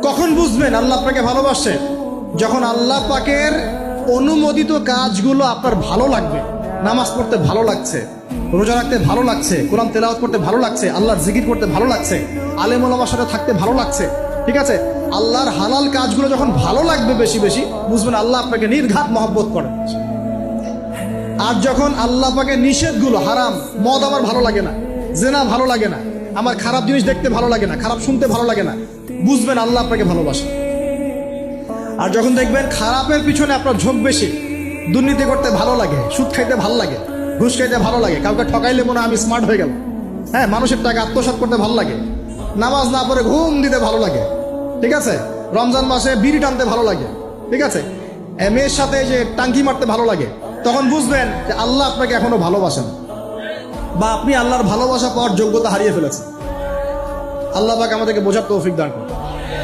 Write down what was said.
কখন বুঝবেন আল্লাহ আপনাকে ভালোবাসে? যখন আল্লাহ পাকের অনুমোদিত কাজগুলো আপনার ভালো লাগবে। নামাজ পড়তে ভালো লাগছে, রোজা রাখতে ভালো লাগছে, কোরআন তেলাওয়াত করতে ভালো লাগছে, আল্লাহর জিকির করতে ভালো লাগছে, আলেম ওলামার সাথে থাকতে ভালো লাগছে। ঠিক আছে, আল্লাহর হালাল কাজগুলো যখন ভালো লাগবে বেশি বেশি, বুঝবেন আল্লাহ আপনাকে নির্ঘাত মহব্বত করেন। আর যখন আল্লাহ পাকের নিষেধগুলো, হারাম, মদ আমার ভালো লাগে না, জেনা ভালো লাগে না, আমার খারাপ জিনিস দেখতে ভালো লাগে না, খারাপ শুনতে ভালো লাগে না, বুঝবেন আল্লাহ আপনাকে ভালোবাসে। আর যখন দেখবেন খারাপের পিছনে আপনার ঝোঁক বেশি, দুর্নীতি করতে ভালো লাগে, সুদ খাইতে ভালো লাগে, ঘুষ খাইতে ভালো লাগে, কাউকে ঠকাইলে মনে হয় আমি স্মার্ট হয়ে গেল, হ্যাঁ, মানুষের টাকা আত্মসাৎ করতে ভালো লাগে, নামাজ না পড়ে ঘুম দিতে ভালো লাগে, ঠিক আছে, রমজান মাসে বিড়ি টানতে ভালো লাগে, ঠিক আছে, মেয়ের সাথে যে টাঙ্কি মারতে ভালো লাগে, তখন বুঝবেন যে আল্লাহ আপনাকে এখনো ভালোবাসেন, বা আপনি আল্লাহর ভালোবাসা পাওয়ার যোগ্যতা হারিয়ে ফেলেছেন। আল্লাহ পাক আমাদেরকে বোঝার তৌফিক দান করুন।